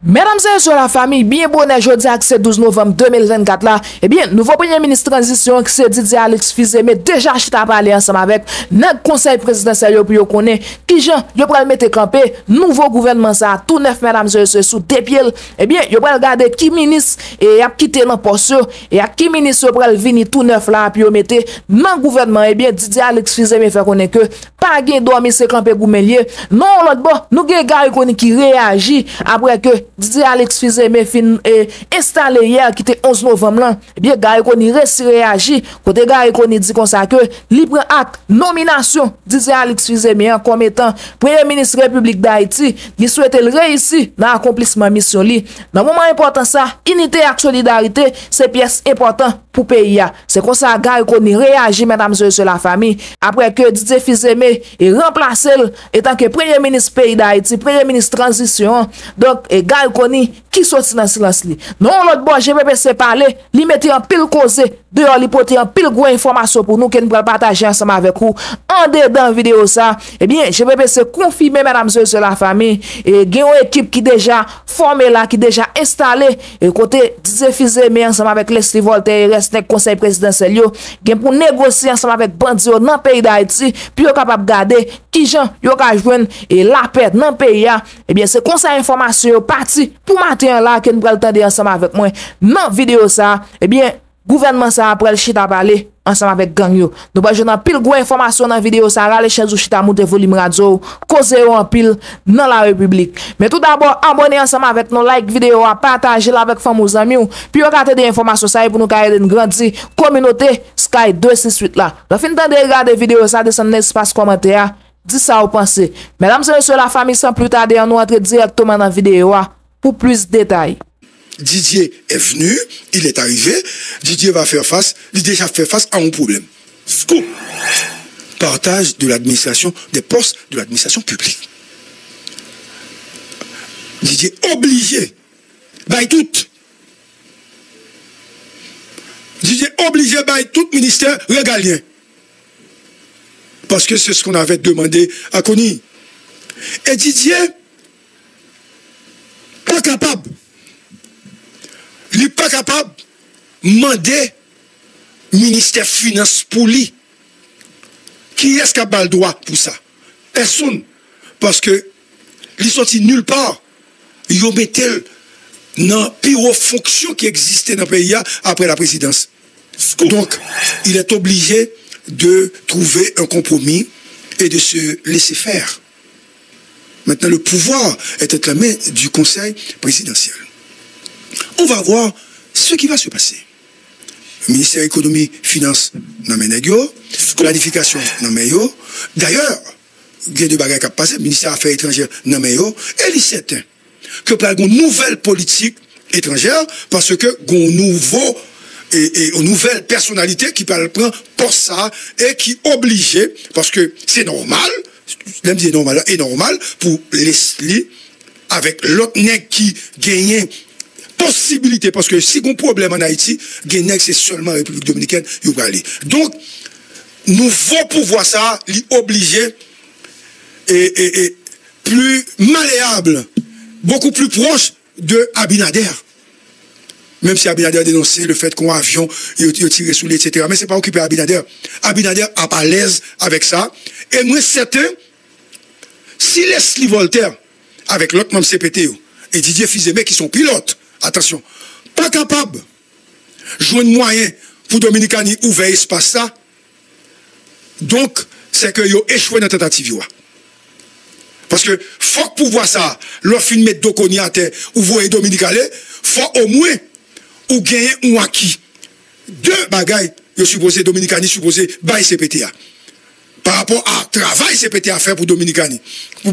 Mesdames et messieurs la famille, bien bonne jeudi à ce 12 novembre 2024 là. Eh bien, nouveau premier ministre transition qui c'est Didier Alex Fils-Aimé déjà chita parler ensemble avec notre conseil présidentiel pour yo connaît qui Jean yo pral mettre camper nouveau gouvernement ça tout neuf mesdames et messieurs sous deux pieds. Eh bien, yo pral regarder qui ministre et a quitté dans poste et à qui ministre yo pral venir tout neuf là puis yo mettre dans gouvernement. Eh bien, Didier Alex Fils-Aimé fait connaître que pas gain dormir c'est camper goumelier. Non l'autre bon, nous gen gars qui réagit après que Didier Alex Fils-Aimé fin installé hier qui était 11 novembre là. Eh bien gars koni réagi côté gars koni dit comme ça que li prend acte nomination Didier Alex Fils-Aimé comme étant premier ministre République d'Haïti, il souhaite réussir dans l'accomplissement mission li. Dans moment important ça, unité et solidarité, c'est pièce important pour pays. C'est comme ça gars koni réagi mesdames et messieurs la famille après que Didier Fils-Aimé est remplacé étant que premier ministre pays d'Haïti, premier ministre transition. Donc et gars koni qui sorti dans silence li. Non l'autre bon GPPC parler, li metti en pile cause dehors li porter en pile gros information pour nous que nous pral partager ensemble avec vous en dedans vidéo ça. Eh bien GPPC confirmer mesdames et messieurs la famille et gen une équipe qui déjà formée là qui déjà installée et côté Didier Fils-Aimé ensemble avec Leslie Voltaire reste conseil présidentiel yo gen pour négocier ensemble avec bandi dans pays d'Haïti puis yo capable garder qui gens yo ka joindre et la paix dans pays. Eh bien c'est conseil information parti pour matin là que nous pral tendre ensemble avec moi dans vidéo ça. Eh bien gouvernement ça après le chita parler ensemble avec gang yo. Nous pas joindre pile gros information dans vidéo ça rale chaise ou chita monter volume radio cause en pile dans la République. Mais tout d'abord abonnez ensemble avec nos like vidéo à partager avec fameux amis puis regarder des informations ça pour nous aider une grande communauté Sky 268 là. La fin de regarder vidéo ça descend dans espace commentaire. Dis ça vous pensez. Mesdames et messieurs la famille sans plus tarder on entre directement dans vidéo pour plus de détails. Didier est venu, il est arrivé, Didier va faire face, il déjà fait face à un problème. Scoop. Partage de l'administration, des postes de l'administration publique. Didier obligé, by tout. Didier obligé by tout ministère régalien. Parce que c'est ce qu'on avait demandé à Kony. Et Didier, pas capable. Il n'est pas capable de demander ministère Finance pour lui. Qui est-ce qui a le droit pour ça? Personne. Parce que il est sorti nulle part. Il a mis dans la pire fonction qui existait dans le pays après la présidence. Donc, il est obligé de trouver un compromis et de se laisser faire. Maintenant, le pouvoir est entre la main du Conseil présidentiel. On va voir ce qui va se passer. Le ministère de l'économie, finance, non mais négo, planification, non mais yo. D'ailleurs, il y a deux bagages qui ont passé, le ministère des Affaires étrangères, non mais yo. Et il est certain que pour une nouvelle politique étrangère, parce que une nouvelle personnalité qui peut prendre pour ça et qui est obligée, parce que c'est normal, même si c'est normal, et normal pour Leslie, avec l'autre nègre qui gagne possibilité, parce que si on a un problème en Haïti, c'est seulement la République dominicaine, il va aller. Donc, nouveau pouvoir ça, obligé et plus malléable, beaucoup plus proche de Abinader. Même si Abinader a dénoncé le fait qu'un avion il tiré sous lui, etc. Mais ce n'est pas occupé Abinader. Abinader n'est pas à l'aise avec ça. Et moi, certain, si Leslie Voltaire, avec l'autre membre CPTO, et Didier Fils-Aimé qui sont pilotes, attention, pas capable de jouer un moyen pour Dominicani ouvrir espace ça. Donc, c'est que yo échoué dans la tentative. Parce que faut que pouvoir ça, l'offre de mettre Dokoni à terre, ou voyez Dominicani, faut au moins ou gagner ou acquis. Deux bagailles, yo supposé Dominicani supposé bail CPTA. Par rapport à travail CPTA faire pour Dominicani,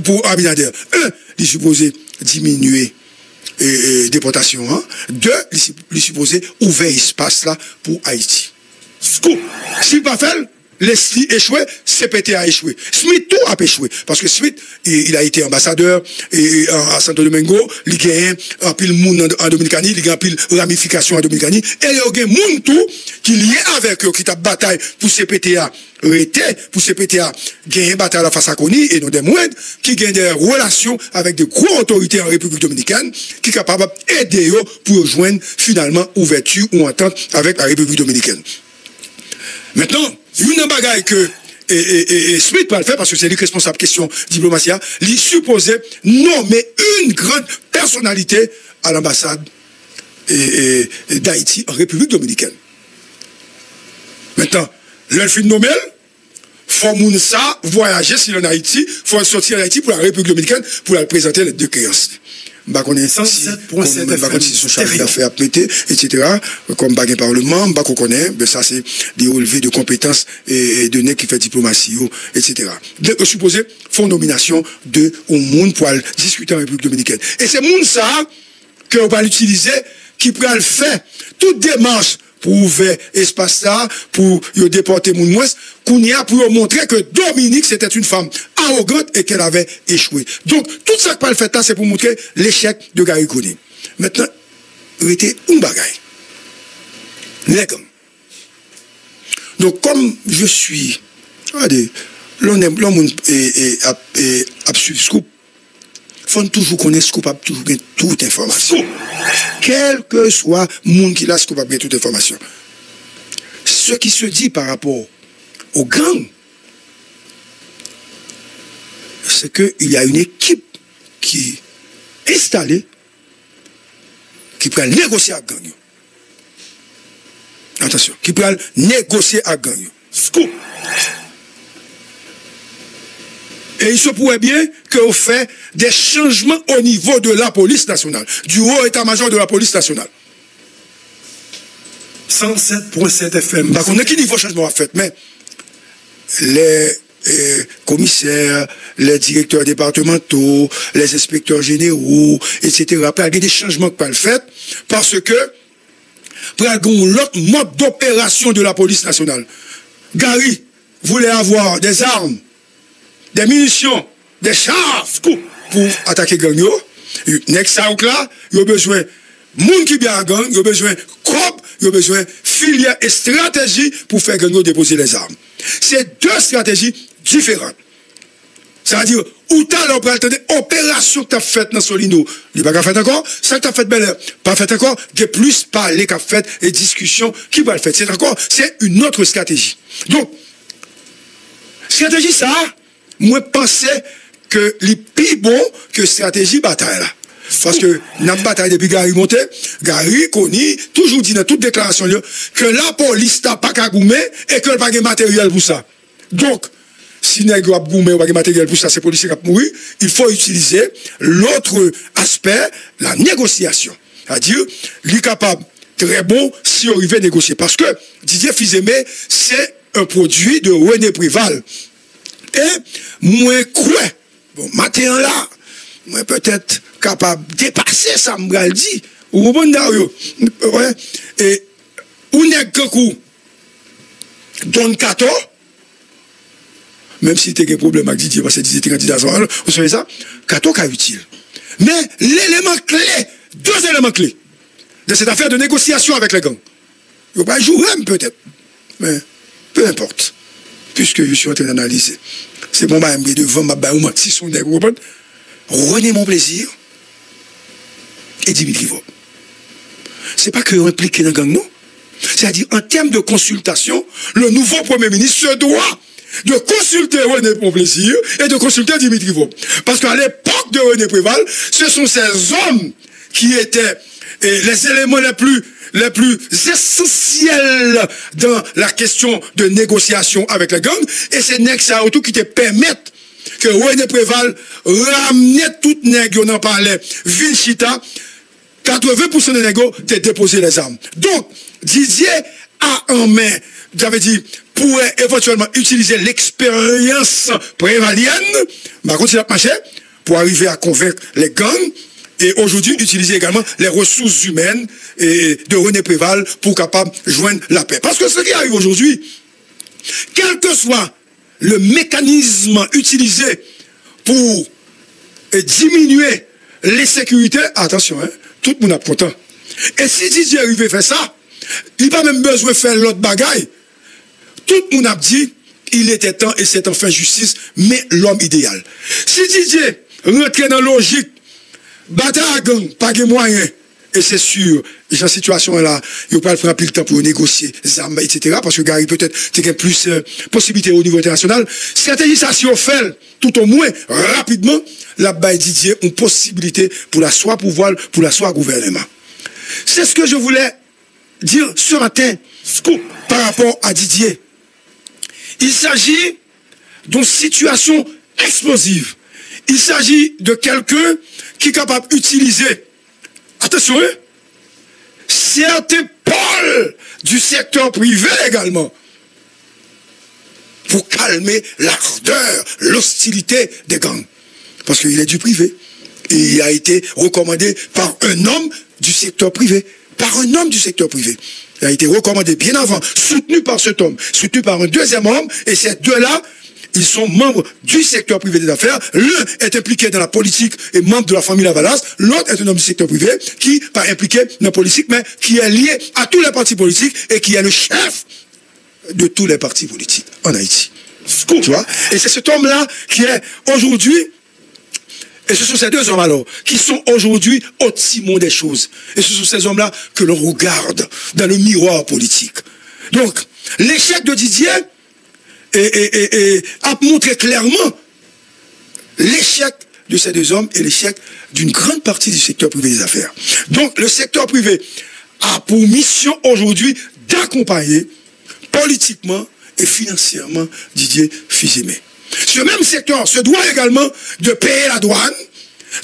pour Abinader. Un, il supposé diminuer déportation. Hein. Deux, il supposé ouvrir espace là pour Haïti. Scoop. S'il pas fait, Leslie échoué, CPT a échoué. Smith tout a échoué. Parce que Smith, il a été ambassadeur à Santo Domingo, il a gagné un pile monde en Dominicanie, il a un pile ramification en Dominicanie, et il y a un monde tout qui est lié avec eux, qui a bataille pour CPTA, pour CPTA gagner bataille à la face à Kony, et non des moindres, qui gagnent des relations avec de grosses autorités en République Dominicaine, qui sont capables d'aider eux pour rejoindre finalement ouverture ou entente avec la République Dominicaine. Maintenant, une bagaille que Smith peut le faire parce que c'est lui responsable question diplomatie, il supposait nommer une grande personnalité à l'ambassade d'Haïti en République Dominicaine. Maintenant, l'elfin nommé, faut Mounsa voyager sur Haïti, faut sortir d'Haïti pour la République Dominicaine pour la présenter les deux créances. Bah qu'on est 107.7 si son charge d'affaires à péter, etc. Comme baguette parlement, bah qu'on connaît, ben ça c'est des relevés de compétences et de nez qui fait diplomatie, etc. Donc supposé font nomination de au monde pour aller discuter en République Dominicaine. Et c'est monde ça que on va l'utiliser qui peut le faire toute démarche pour ouvrir espace là, pour déporter moun moins, qu'on y a pour montrer que Dominique c'était une femme arrogante et qu'elle avait échoué. Donc, tout ça que pas le fait là, c'est pour montrer l'échec de Gary Kony. Maintenant, il était un bagaille. Donc, comme je suis, regardez, l'homme a suivi Scoop, il faut toujours connaître Scoop, toujours gagner toute information. Quel que soit le monde qui l'a Scoop, gagner toute information. Ce qui se dit par rapport aux gangs, c'est qu'il y a une équipe qui est installée, qui peut négocier avec gang. Attention, qui peut négocier avec gang. Scoop. Et il se pourrait bien qu'on fait des changements au niveau de la police nationale, du haut état-major de la police nationale. 107.7 FM. Bah, on a quel niveau de changement à fait, mais les commissaires, les directeurs départementaux, les inspecteurs généraux, etc. Après, il y a des changements qui peuvent le faire parce que pour l'autre mode d'opération de la police nationale. Gary voulait avoir des armes, des munitions, des chars pour attaquer gang yo. Next ça ou là, il y a besoin moun qui bien gang, il y a besoin corps, il y a besoin filière et stratégie pour faire gang yo déposer les armes. C'est deux stratégies différentes. C'est-à-dire, où t'as l'opération, opération que t'as faite dans Solino, il n'est pas fait encore, ça que t'as fait belle, pas fait encore, il y a plus parler qu'a fait et discussion qui va le faire. C'est une autre stratégie. Donc, stratégie ça, moi pensais que les plus bon que stratégie bataille là. Parce que la bataille depuis Gary monté, Gary Kony toujours dit dans toute déclaration que la police n'a pas qu'à goumer et que n'a pas de matériel pour ça. Donc, si n'a pas de matériel pour ça, c'est policiers qui ont mouru, il faut utiliser l'autre aspect, la négociation. C'est-à-dire, il est capable, très bon, si on arrive à négocier. Parce que Didier Fils-Aimé, c'est un produit de René Préval. Et moi, quoi, bon, matin là, moi peut-être capable de dépasser ça, m'gal dit, ou bon Dario, ouais, et ou n'est que coup, Don Kato, même si tu as un problème avec Didier, parce que Didier était candidat, vous savez ça, Kato est utile. Mais l'élément clé, deux éléments clés de cette affaire de négociation avec les gangs, il ne va pas jouer peut-être, mais peu importe. Puisque je suis en train d'analyser. C'est bon, je devant ma baouma, si son nègre, René Mon Plaisir et Dimitri Vob. C'est pas que impliqué dans le gang, non. C'est-à-dire, en termes de consultation, le nouveau Premier ministre se doit de consulter René Mon Plaisir et de consulter Dimitri Vob. Parce qu'à l'époque de René Préval, ce sont ces hommes qui étaient les éléments les plus essentiels dans la question de négociation avec les gangs, et c'est Nexa autour qui te permettent que René Préval ramenait tout nègre, on en parlait, Vinchita, 80% des négos t'ont déposé les armes. Donc, Didier a en main, j'avais dit, pourrait éventuellement utiliser l'expérience prévalienne, par contre, il a marché, pour arriver à convaincre les gangs, et aujourd'hui, utiliser également les ressources humaines de René Préval pour capable joindre la paix. Parce que ce qui arrive aujourd'hui, quel quel que soit le mécanisme utilisé pour diminuer l'insécurité, attention, hein, tout le monde est content. Et si Didier arrive à faire ça, il n'a pas même besoin de faire l'autre bagaille. Tout le monde a dit, il était temps et c'est enfin justice, mais l'homme idéal. Si Didier rentre dans la logique, bataille à gang, pas de moyens, et c'est sûr, dans cette situation-là, il ne va pas prendre plus le temps pour négocier, etc. Parce que Gary peut-être a plus possibilités au niveau international. Certaines législations fait, tout au moins, rapidement, là-bas, Didier, une possibilité pour la soit pouvoir, pour la soit gouvernement. C'est ce que je voulais dire ce matin, scoop, par rapport à Didier. Il s'agit d'une situation explosive. Il s'agit de quelqu'un qui est capable d'utiliser, attention, hein, certains pôles du secteur privé également, pour calmer l'ardeur, l'hostilité des gangs. Parce qu'il est du privé. Et il a été recommandé par un homme du secteur privé. Par un homme du secteur privé. Il a été recommandé bien avant, soutenu par cet homme, soutenu par un deuxième homme, et ces deux-là, ils sont membres du secteur privé des affaires. L'un est impliqué dans la politique et membre de la famille Lavalas. L'autre est un homme du secteur privé qui, pas impliqué dans la politique, mais qui est lié à tous les partis politiques et qui est le chef de tous les partis politiques en Haïti. Tu vois? Et c'est cet homme-là qui est aujourd'hui, et ce sont ces deux hommes alors, qui sont aujourd'hui au timon des choses. Et ce sont ces hommes-là que l'on regarde dans le miroir politique. Donc, l'échec de Didier a montré clairement l'échec de ces deux hommes et l'échec d'une grande partie du secteur privé des affaires. Donc, le secteur privé a pour mission aujourd'hui d'accompagner politiquement et financièrement Didier Fils-Aimé. Ce même secteur se doit également de payer la douane,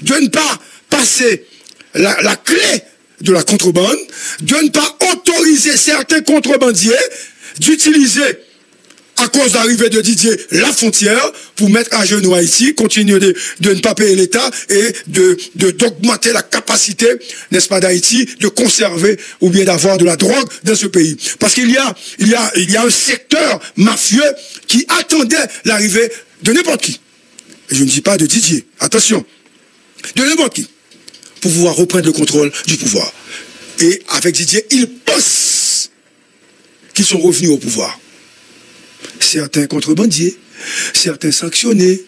de ne pas passer la clé de la contrebande, de ne pas autoriser certains contrebandiers d'utiliser, à cause d'arrivée de Didier, la frontière pour mettre à genoux Haïti, continuer de ne pas payer l'État et d'augmenter la capacité, n'est-ce pas, d'Haïti de conserver ou bien d'avoir de la drogue dans ce pays. Parce qu'il y a un secteur mafieux qui attendait l'arrivée de n'importe qui. Et je ne dis pas de Didier, attention, de n'importe qui, pour pouvoir reprendre le contrôle du pouvoir. Et avec Didier, ils pensent qu'ils sont revenus au pouvoir. Certains contrebandiers, certains sanctionnés,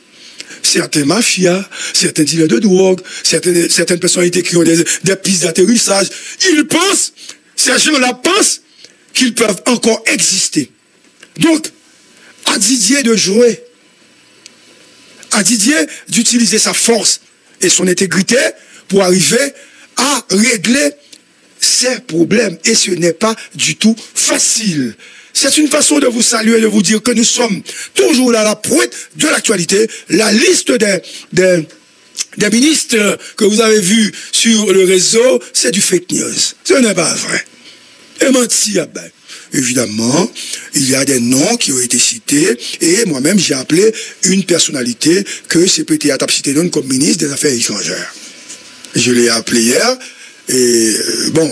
certains mafias, certains dealers de drogue, certaines personnalités qui ont des pistes d'atterrissage, ils pensent, ces gens-là pensent qu'ils peuvent encore exister. Donc, à Didier de jouer, à Didier d'utiliser sa force et son intégrité pour arriver à régler ces problèmes. Et ce n'est pas du tout facile. C'est une façon de vous saluer, de vous dire que nous sommes toujours là à la pointe de l'actualité. La liste des ministres que vous avez vus sur le réseau, c'est du fake news. Ce n'est pas vrai. Et menti, ben. Évidemment, il y a des noms qui ont été cités et moi-même j'ai appelé une personnalité que CPT a cité comme ministre des Affaires étrangères. Je l'ai appelé hier. Et bon,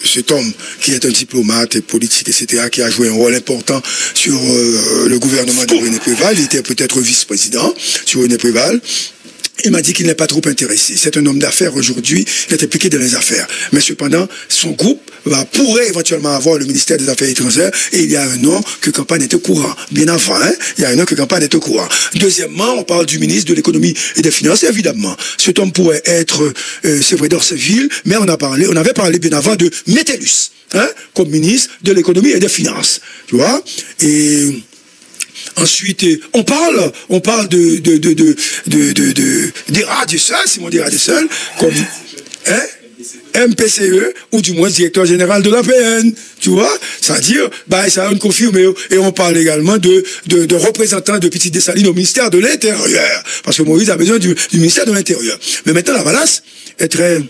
cet homme qui est un diplomate et politique, etc., qui a joué un rôle important sur le gouvernement de René Préval, il était peut-être vice-président sur René Préval. Il m'a dit qu'il n'est pas trop intéressé. C'est un homme d'affaires aujourd'hui, il est impliqué dans les affaires. Mais cependant, son groupe pourrait éventuellement avoir le ministère des Affaires étrangères et il y a un nom que Campagne est au courant. Bien avant, hein, il y a un nom que Campagne est au courant. Deuxièmement, on parle du ministre de l'économie et des finances, évidemment. Cet homme pourrait être, c'est vrai, d'Orceville, mais on avait parlé bien avant de Métellus, hein, comme ministre de l'économie et des finances. Tu vois? Et ensuite, on parle des radios, Simon des radios, comme, hein, MPCE, ou du moins directeur général de l'APN, tu vois, c'est-à-dire, bah, ça a une confirmée, et on parle également de représentants de Petite Dessalines au ministère de l'Intérieur, parce que Moïse a besoin du ministère de l'Intérieur. Mais maintenant, Lavalas est très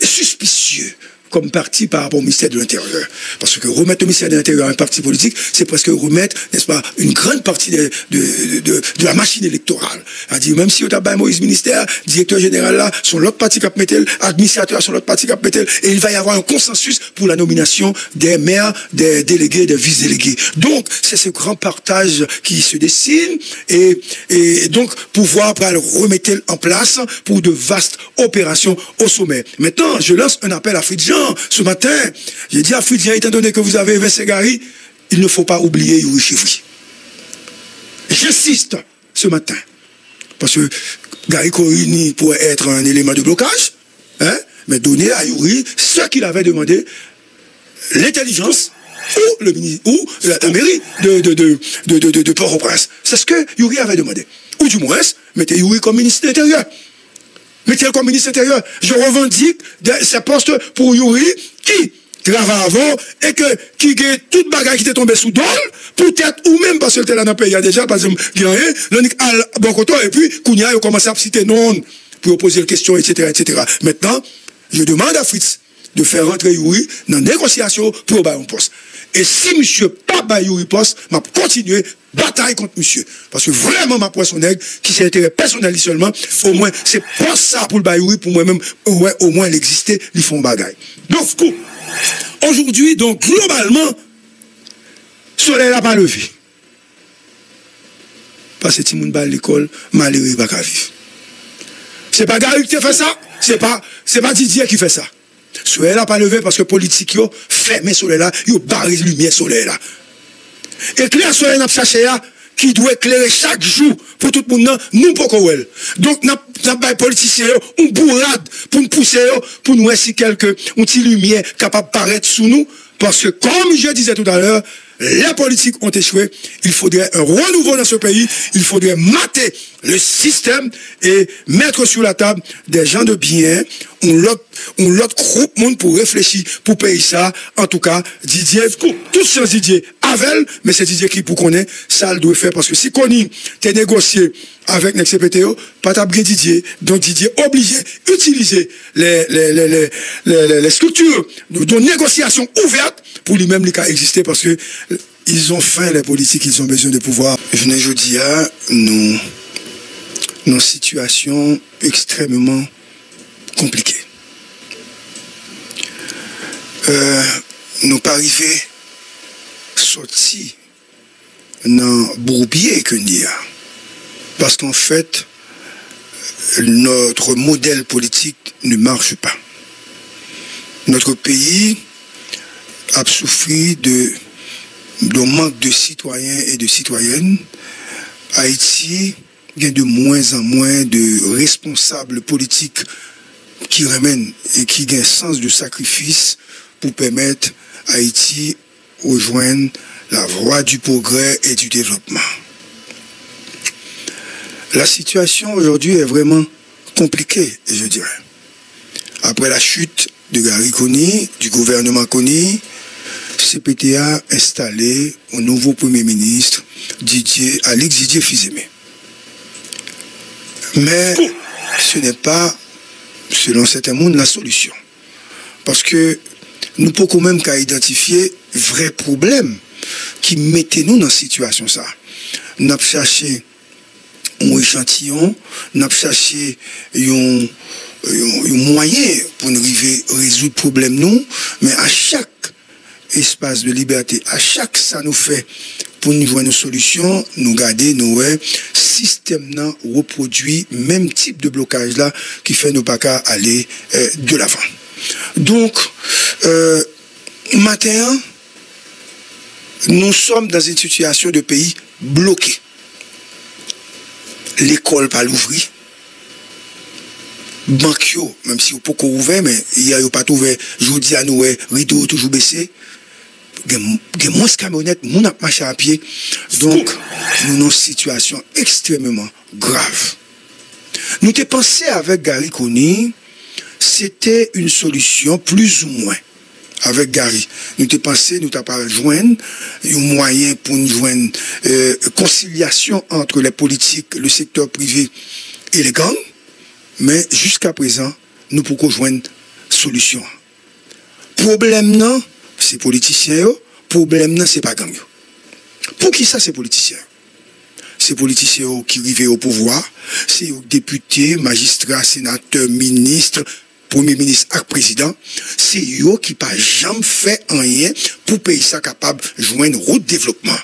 suspicieux comme parti par rapport au ministère de l'Intérieur. Parce que remettre le ministère de l'Intérieur à un parti politique, c'est presque remettre, n'est-ce pas, une grande partie de la machine électorale. C'est-à-dire, même si on a Moïse ministère, directeur général là, son l'autre parti qui a mettre, administrateur son l'autre parti qui a mettre, et il va y avoir un consensus pour la nomination des maires, des délégués, des vice-délégués. Donc, c'est ce grand partage qui se dessine, et donc, pouvoir le remettre en place pour de vastes opérations au sommet. Maintenant, je lance un appel à Fridjan ce matin. J'ai dit à Fridjan, étant donné que vous avez versé Gary, il ne faut pas oublier Yuri Chivri. J'insiste ce matin. Parce que Gary Korini pourrait être un élément de blocage, hein, mais donner à Yuri ce qu'il avait demandé, l'intelligence ou la mairie de Port-au-Prince. C'est ce que Yuri avait demandé. Ou du moins, mettez Yuri comme ministre de l'Intérieur. Mettez-le comme ministre de l'Intérieur. Je revendique ces postes pour Yuri qui travaille avant et qui gagne toute bagarre qui était tombée sous dol, peut-être, ou même parce que était là dans le pays, il y a déjà, par exemple, gagné, l'onique al Bonkoto, et puis, Kounia, il commence à citer non, pour poser les questions, etc., etc. Maintenant, je demande à Fritz de faire rentrer Yuri dans la négociation pour avoir un poste. Et si monsieur pas ba Yuri poste, m'a continuer bataille contre monsieur. Parce que vraiment, ma poisson nègre, qui s'est intérêt personnel seulement, au moins, c'est pas ça pour le ba Yuri, pour moi-même, ouais, au moins, l'exister, ils font bagaille. Donc, aujourd'hui, donc, globalement, soleil n'a pas levé. Parce que Timoun ba l'école, malheureux pas qu'à vivre. C'est pas Gary qui fait ça, c'est pas Didier qui fait ça. Soleil n'a pas levé parce que politique yo fermé soleil là, yo barré lumière soleil là. Éclair soleil n'a cherché là qui doit éclairer chaque jour pour tout le monde nous pas qu'on. Donc n'a pas politiciens on bourrade pour nous pousser pour nous ainsi quelque une petite lumière capable de paraître sous nous parce que comme je disais tout à l'heure, les politiques ont échoué. Il faudrait un renouveau dans ce pays. Il faudrait mater le système et mettre sur la table des gens de bien, l'autre groupe monde pour réfléchir, pour payer ça. En tout cas, Didier, tout ce Didier, Avel, mais c'est Didier qui pour connaître, ça le doit faire parce que si Connie t'es négocié avec NexCPTO, pas t'abri Didier. Donc Didier obligé d'utiliser les structures de négociation ouvertes pour lui-même les cas exister parce que ils ont faim, les politiques, ils ont besoin de pouvoir. Je ne dis à nous, nos situations extrêmement compliquées. Nous pas arrivés sortis dans bourbier que nous a. Parce qu'en fait, notre modèle politique ne marche pas. Notre pays a souffert de manque de citoyens et de citoyennes. Haïti a de moins en moins de responsables politiques qui ramènent et qui ont un sens de sacrifice pour permettre à Haïti rejoindre la voie du progrès et du développement. La situation aujourd'hui est vraiment compliquée, je dirais. Après la chute de Gary Koni, du gouvernement Koni, CPTA a installé un nouveau Premier ministre, Alix Didier Fils-Aimé. Mais ce n'est pas, selon certains mondes, la solution. Parce que nous pouvons quand même qu'à identifier vrais problèmes qui mettaient nous dans cette situation. Nous avons cherché un échantillon, nous avons cherché un moyen pour nous résoudre le problème, nous, mais à chaque espace de liberté, à chaque ça nous fait pour nous voir nos solutions, nous garder nos système là reproduit même type de blocage là qui fait nos pas aller de l'avant. Donc matin nous sommes dans une situation de pays bloqué. L'école pas l'ouvrir. Banque même si on peut ouvert mais il y a pas ouvert, je dis à nous rideau toujours baissé. Il y a moins de camionnettes, nous n'avons marché à pied. Donc, nous avons une situation extrêmement grave. Nous avons pensé avec Gary Koni, c'était une solution plus ou moins. Avec Gary, nous avons pensé, nous avons joindre un moyen pour nous joindre conciliation entre les politiques, le secteur privé et les gangs. Mais jusqu'à présent, nous pouvons joindre solution. Problème non, c'est politiciens yo, problème non, c'est pas gang yo. Pour qui ça c'est politiciens? C'est politiciens qui arrivent au pouvoir, c'est députés, magistrats, sénateurs, ministres, premier ministre et président, c'est eux qui pas jamais fait rien pour pays ça capable de joindre route développement.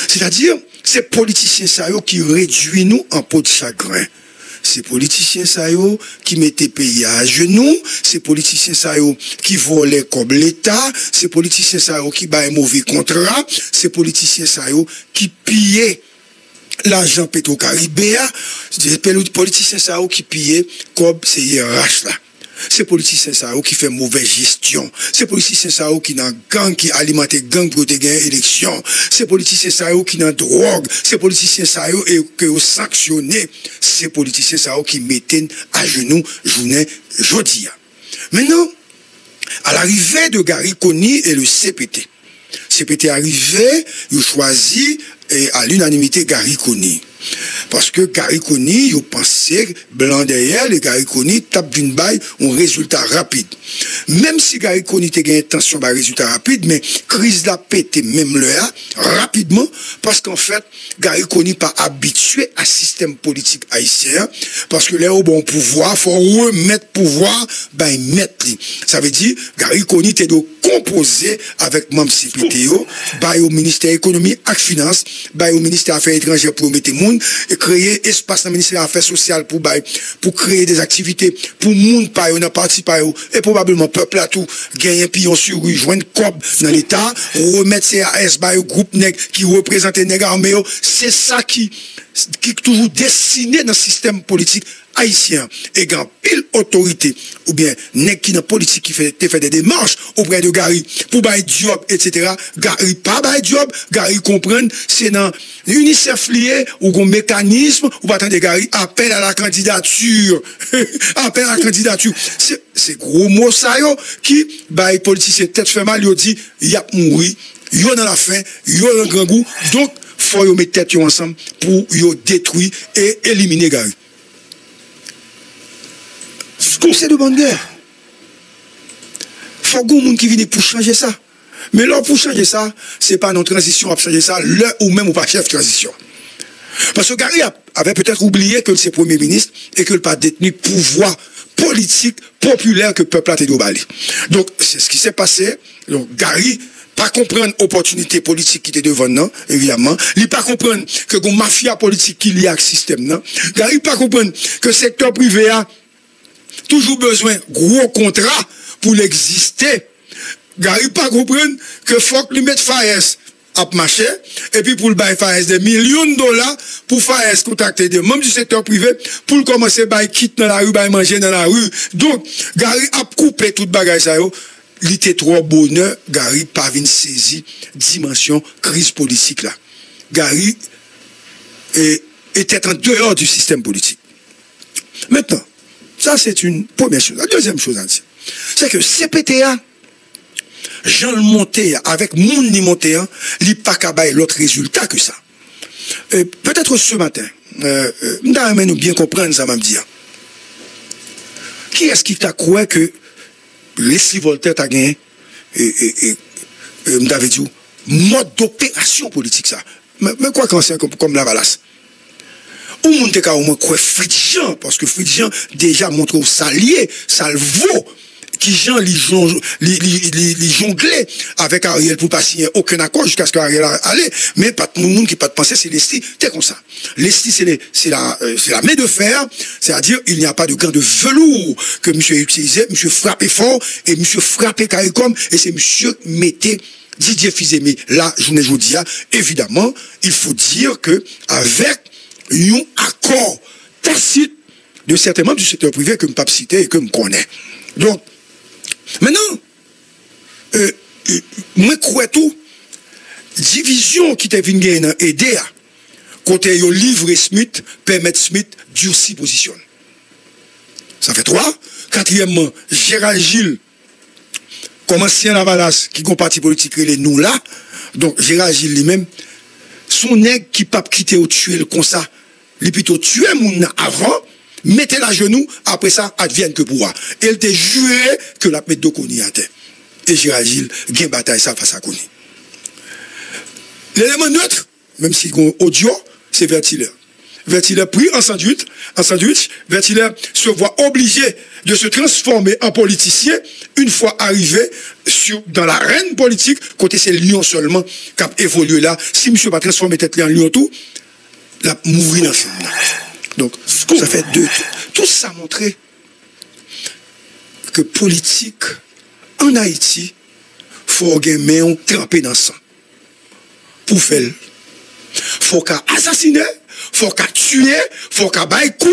C'est-à-dire, c'est politiciens ça qui réduit nous en peau de chagrin. C'est politiciens ça qui mettaient pays à genoux, c'est politiciens ça qui volaient comme l'État, c'est politiciens ça qui baillent mauvais contrat, c'est politiciens ça qui pillaient l'argent Petro-Caribéa, c'est politiciens ça qui pillaient comme CIRH là. C'est politiciens ça qui fait mauvaise gestion. C'est politiciens ça qui dans gang qui alimente gang pour te gagner élection. C'est politiciens ça qui dans drogue. C'est politiciens ça qui ont sanctionné. C'est politiciens ça qui mettent à genoux journée jodi. Maintenant, à l'arrivée de Gary Coney et le CPT. CPT arrivé, il choisit à l'unanimité Gary Coney. Parce que Gary Coney, il pensait blanc derrière, et Gary Coney tape d'une baille un résultat rapide. Même si Gary Coney te gagne intention d'un résultat rapide, mais crise la pété même là, rapidement, parce qu'en fait, Gary Coney pas habitué à système politique haïtien, parce que là, au bon pouvoir, faut remettre pouvoir, ben, mettre lui. Ça veut dire, Gary Coney était de composer avec membre CPTO, ben, au ministère économie et finance, ben, au ministère affaires étrangères pour mettre monde, et créer espace dans le ministère des Affaires sociales pour créer des activités pour monde par dans parti par et probablement peuple à tout gagner pillon sur rue joindre cob dans l'état remettre CAS par groupe nèg qui représente nèg armé c'est ça qui toujours dessiné dans le système politique haïtien et grand pile autorité ou bien nèg qui dans politique qui fait des démarches auprès de Gary pour bail job etc. Gary pas bail job Gary comprendre c'est dans UNICEF lié ou un mécanisme ou pas attendre Gary appel à la candidature appel à la candidature c'est gros mot ça yo qui bail politicien tête fait mal yo dit y a mourir yo dans la fin yo dans grand goût donc faut yo mettre tête ensemble pour yo détruire et éliminer Gary. Conseil de bonne guerre. Faut que monde qui vienne pour changer ça. Mais là, pour changer ça, c'est pas notre transition à changer ça, là ou même ou pas chef de transition. Parce que Gary avait peut-être oublié que c'est premier ministre et que le pas détenu pouvoir politique populaire que le peuple a été déballé. Donc, c'est ce qui s'est passé. Donc, Gary, pas comprendre l'opportunité politique qui était devant nous, évidemment. Il pas comprendre que la mafia politique qui y a au système, non. Gary, pas comprendre que le secteur privé a toujours besoin de gros contrats pour l'exister. Gary pas comprendre que faut que lui mette FAES à marcher et puis pour le bail FAES des millions de dollars pour FAES contacter des membres du secteur privé pour commencer à quitter dans la rue, à manger dans la rue. Donc, Gary a coupé toute bagage ça yo. Il était trop bonheur, Gary pas venu saisir dimension crise politique là. Gary était en dehors du système politique. Maintenant, ça, c'est une première chose. La deuxième chose, c'est que CPTA, Jean le monté, avec moun ni monté, il n'y a pas qu'à bailler l'autre résultat que ça. Peut-être ce matin, nous bien comprendre ça, m'a dire. Qui est-ce qui t'a cru que Leslie Voltaire t'a gagné, m'avait dit, mode d'opération politique, ça. Mais quoi quand c'est comme la valasse? Ou moun te ka ou moins quoi Fridjean parce que Fridjean déjà montre au salier, ça le vaut qui Jean li jonglait avec Ariel pour pas signer aucun accord jusqu'à ce qu'Ariel allait mais pas tout le monde qui pas de penser c'est Leslie t'es comme ça. Leslie c'est la main de fer, c'est-à-dire il n'y a pas de gants de velours que monsieur utilisait, monsieur frappait fort et monsieur frappait CARICOM et c'est monsieur mettait Didier Fils-Aimé là journée jeudi évidemment il faut dire que avec un accord tacite de certains membres du secteur privé que je ne peux pas citer et que je connais. Donc, maintenant, moi, je crois tout, division qui est venue dans EDA, côté yo livre Smith, permet Smith durcir position. Ça fait 3. Quatrièmement, Gérald Gilles, comme ancien Lavalas, qui est un parti politique, il est nous là. Donc, Gérald Gilles lui-même, son nègre qui pas quitter ou tuer le comme ça, il plutôt tuer moun avant, mettez la genou, après ça, advienne que pouvoir. Et il te juré que la mettre de Kony à terre. et Gérald Gilles gagne bataille ça face à Kony. L'élément neutre, même si on audio, c'est Vertiller. Vertiller pris en sandwich, Vertiller se voit obligé de se transformer en politicien une fois arrivé dans l'arène politique, côté c'est Lyon seulement qui a évolué là. Si monsieur va transformer tête en Lyon tout, la mourir dans film. Donc, ça fait deux. Tout ça montrait que politique en Haïti, faut gagner un trempé dans le sang. Pour faire. Faut qu'à assassiner, faut qu'à tuer, faut qu'à bailler coup,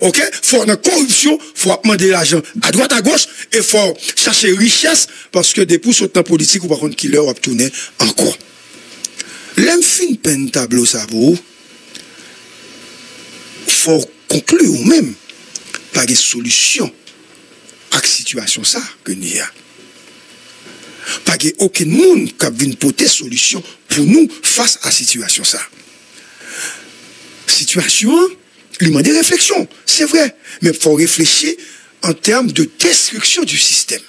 ok? Faut une corruption, faut demander l'argent à droite à gauche, et faut chercher richesse, parce que des pouces au temps politique, ou par contre, qui leur a tourné encore. L'homme fin peine tableau, ça vous, faut conclure ou même, pas de solution à la situation ça que nous avons. Pas de aucun monde qui a une porter solution pour nous face à la situation ça. Situation, il demande des réflexions, c'est vrai, mais il faut réfléchir en termes de destruction du système.